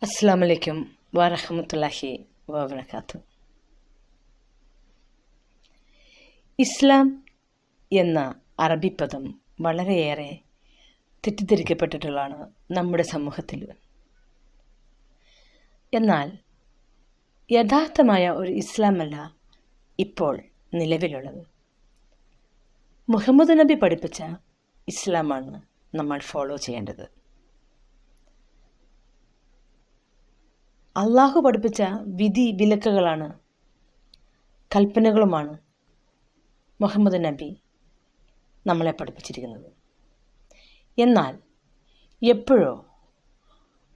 അസ്സലാമു അലൈക്കും വറഹ്മത്തുള്ളാഹി വബറകാതുഹു. ഇസ്ലാം എന്ന അറബി പദം വളരെയേറെ തെറ്റിദ്ധരിക്കപ്പെട്ടിട്ടുള്ളതാണ് നമ്മുടെ സമൂഹത്തിൽ. എന്നാൽ യഥാർത്ഥമായ ഒരു ഇസ്ലാമല്ല ഇപ്പോൾ നിലവിലുള്ളത്. മുഹമ്മദ് നബി പഠിപ്പിച്ച ഇസ്ലാമാണ് നമ്മൾ ഫോളോ ചെയ്യേണ്ടത്. അള്ളാഹു പഠിപ്പിച്ച വിധി വിലക്കുകളാണ്, കൽപ്പനകളുമാണ് മുഹമ്മദ് നബി നമ്മളെ പഠിപ്പിച്ചിരിക്കുന്നത്. എന്നാൽ എപ്പോഴോ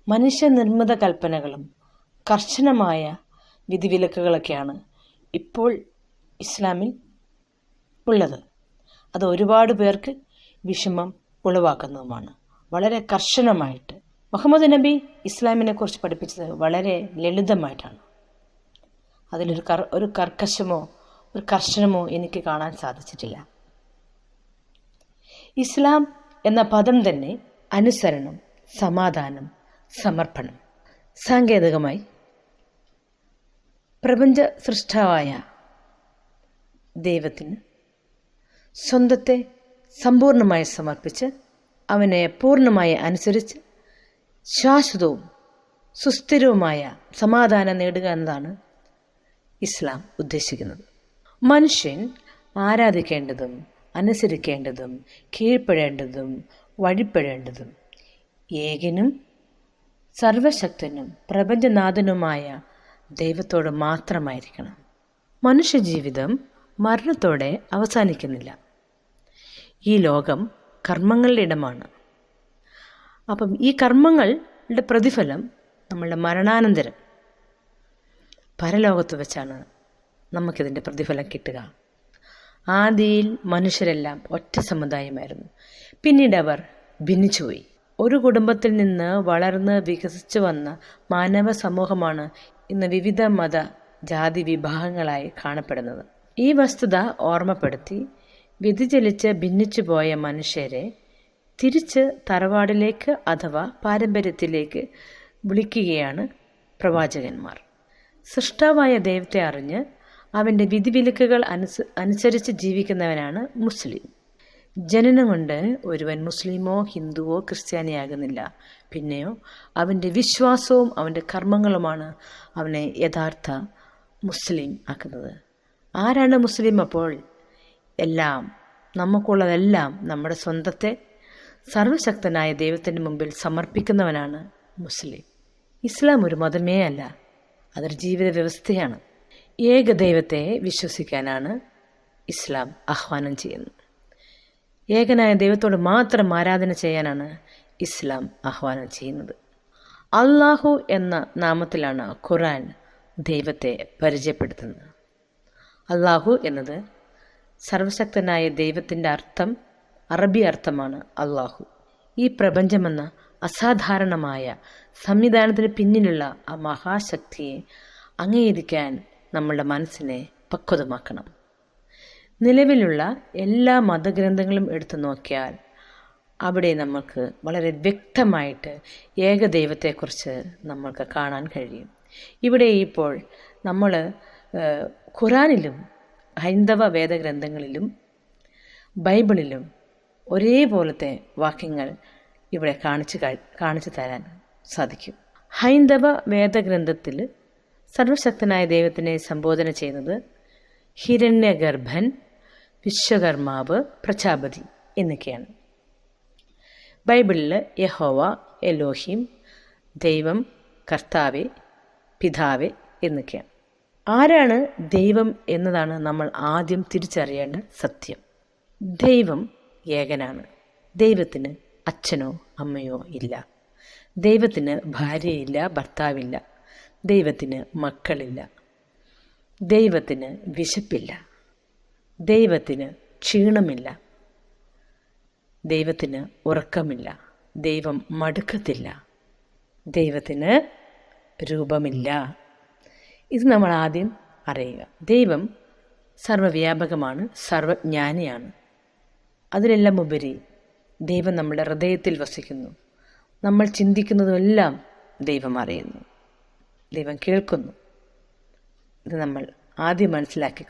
മനുഷ്യനിർമ്മിത കൽപ്പനകളും കർശനമായ വിധിവിലക്കുകളൊക്കെയാണ് ഇപ്പോൾ ഇസ്ലാമിൽ ഉള്ളത്. അത് ഒരുപാട് പേർക്ക് വിഷമം ഉളവാക്കുന്നതുമാണ്. വളരെ കർശനമായിട്ട് മുഹമ്മദ് നബി ഇസ്ലാമിനെ കുറിച്ച് പഠിപ്പിച്ചത് വളരെ ലളിതമായിട്ടാണ്. അതിലൊരു കർശനമോ എനിക്ക് കാണാൻ സാധിച്ചിട്ടില്ല. ഇസ്ലാം എന്ന പദം തന്നെ അനുസരണം, സമാധാനം, സമർപ്പണം. സാങ്കേതികമായി പ്രപഞ്ച സൃഷ്ടാവായ ദൈവത്തിന് സ്വന്തത്തെ സമ്പൂർണമായി സമർപ്പിച്ച് അവനെ പൂർണ്ണമായി അനുസരിച്ച് ശാശ്വതവും സുസ്ഥിരവുമായ സമാധാനം നേടുക എന്നതാണ് ഇസ്ലാം ഉദ്ദേശിക്കുന്നത്. മനുഷ്യൻ ആരാധിക്കേണ്ടതും അനുസരിക്കേണ്ടതും കീഴ്പ്പെടേണ്ടതും വഴിപ്പെടേണ്ടതും ഏകനും സർവശക്തനും പ്രപഞ്ചനാഥനുമായ ദൈവത്തോട് മാത്രമായിരിക്കണം. മനുഷ്യജീവിതം മരണത്തോടെ അവസാനിക്കുന്നില്ല. ഈ ലോകം കർമ്മങ്ങളുടെ ഇടമാണ്. അപ്പം ഈ കർമ്മങ്ങളുടെ പ്രതിഫലം നമ്മളുടെ മരണാനന്തരം പരലോകത്ത് വെച്ചാണ് നമുക്കിതിൻ്റെ പ്രതിഫലം കിട്ടുക. ആദിയിൽ മനുഷ്യരെല്ലാം ഒറ്റ സമുദായമായിരുന്നു. പിന്നീട് അവർ ഭിന്നിച്ചുപോയി. ഒരു കുടുംബത്തിൽ നിന്ന് വളർന്ന് വികസിച്ചു വന്ന മാനവ സമൂഹമാണ് ഇന്ന് വിവിധ മത ജാതി വിഭാഗങ്ങളായി കാണപ്പെടുന്നത്. ഈ വസ്തുത ഓർമ്മപ്പെടുത്തി വ്യതിചലിച്ച് ഭിന്നിച്ചു പോയ മനുഷ്യരെ തിരിച്ച് തറവാടിലേക്ക് അഥവാ പാരമ്പര്യത്തിലേക്ക് വിളിക്കുകയാണ് പ്രവാചകന്മാർ. സൃഷ്ടാവായ ദൈവത്തെ അറിഞ്ഞ് അവൻ്റെ വിധിവിലക്കുകൾ അനുസരിച്ച് ജീവിക്കുന്നവനാണ് മുസ്ലിം. ജനനം കൊണ്ട് ഒരുവൻ മുസ്ലിമോ ഹിന്ദുവോ ക്രിസ്ത്യാനിയാകുന്നില്ല. പിന്നെയോ അവൻ്റെ വിശ്വാസവും അവൻ്റെ കർമ്മങ്ങളുമാണ് അവനെ യഥാർത്ഥ മുസ്ലിം ആക്കുന്നത്. ആരാണ് മുസ്ലിം? അപ്പോൾ എല്ലാം നമുക്കുള്ളതെല്ലാം നമ്മുടെ സ്വന്തത്തെ സർവശക്തനായ ദൈവത്തിൻ്റെ മുമ്പിൽ സമർപ്പിക്കുന്നവനാണ് മുസ്ലിം. ഇസ്ലാം ഒരു മതമേ അല്ല, അതൊരു ജീവിത വ്യവസ്ഥയാണ്. ഏകദൈവത്തെ വിശ്വസിക്കാനാണ് ഇസ്ലാം ആഹ്വാനം ചെയ്യുന്നത്. ഏകനായ ദൈവത്തോട് മാത്രം ആരാധന ചെയ്യാനാണ് ഇസ്ലാം ആഹ്വാനം ചെയ്യുന്നത്. അള്ളാഹു എന്ന നാമത്തിലാണ് ഖുർആൻ ദൈവത്തെ പരിചയപ്പെടുത്തുന്നത്. അള്ളാഹു എന്നത് സർവശക്തനായ ദൈവത്തിൻ്റെ അറബി അർത്ഥമാണ് അള്ളാഹു. ഈ പ്രപഞ്ചമെന്ന അസാധാരണമായ സംവിധാനത്തിന് പിന്നിലുള്ള ആ മഹാശക്തിയെ അംഗീകരിക്കാൻ നമ്മളുടെ മനസ്സിനെ പക്വതമാക്കണം. നിലവിലുള്ള എല്ലാ മതഗ്രന്ഥങ്ങളും എടുത്തു നോക്കിയാൽ അവിടെ നമുക്ക് വളരെ വ്യക്തമായിട്ട് ഏകദൈവത്തെക്കുറിച്ച് നമ്മൾക്ക് കാണാൻ കഴിയും. ഇവിടെ ഇപ്പോൾ നമ്മൾ ഖുറാനിലും ഹൈന്ദവ വേദഗ്രന്ഥങ്ങളിലും ബൈബിളിലും ഒരേപോലത്തെ വാക്യങ്ങൾ ഇവിടെ കാണിച്ചു തരാൻ സാധിക്കും. ഹൈന്ദവ വേദഗ്രന്ഥത്തിൽ സർവശക്തനായ ദൈവത്തിനെ സംബോധന ചെയ്യുന്നത് ഹിരണ്യഗർഭൻ, വിശ്വകർമാവ്, പ്രജാപതി എന്നൊക്കെയാണ്. ബൈബിളിൽ യഹോവ, എലോഹിം, ദൈവം, കർത്താവെ, പിതാവെ എന്നൊക്കെയാണ്. ആരാണ് ദൈവം എന്നതാണ് നമ്മൾ ആദ്യം തിരിച്ചറിയേണ്ട സത്യം. ദൈവം ഏകനാണ്. ദൈവത്തിന് അച്ഛനോ അമ്മയോ ഇല്ല. ദൈവത്തിന് ഭാര്യയില്ല, ഭർത്താവില്ല. ദൈവത്തിന് മക്കളില്ല. ദൈവത്തിന് വിശപ്പില്ല. ദൈവത്തിന് ക്ഷീണമില്ല. ദൈവത്തിന് ഉറക്കമില്ല. ദൈവം മടുക്കത്തില്ല. ദൈവത്തിന് രൂപമില്ല. ഇത് നമ്മൾ ആദ്യം അറിയുക. ദൈവം സർവ്വവ്യാപകമാണ്, സർവജ്ഞാനിയാണ്. അതിലെല്ലാം ഉപരി ദൈവം നമ്മുടെ ഹൃദയത്തിൽ വസിക്കുന്നു. നമ്മൾ ചിന്തിക്കുന്നതെല്ലാം ദൈവം അറിയുന്നു, ദൈവം കേൾക്കുന്നു. ഇത് നമ്മൾ ആദ്യം മനസ്സിലാക്കിക്കൊള്ളണം.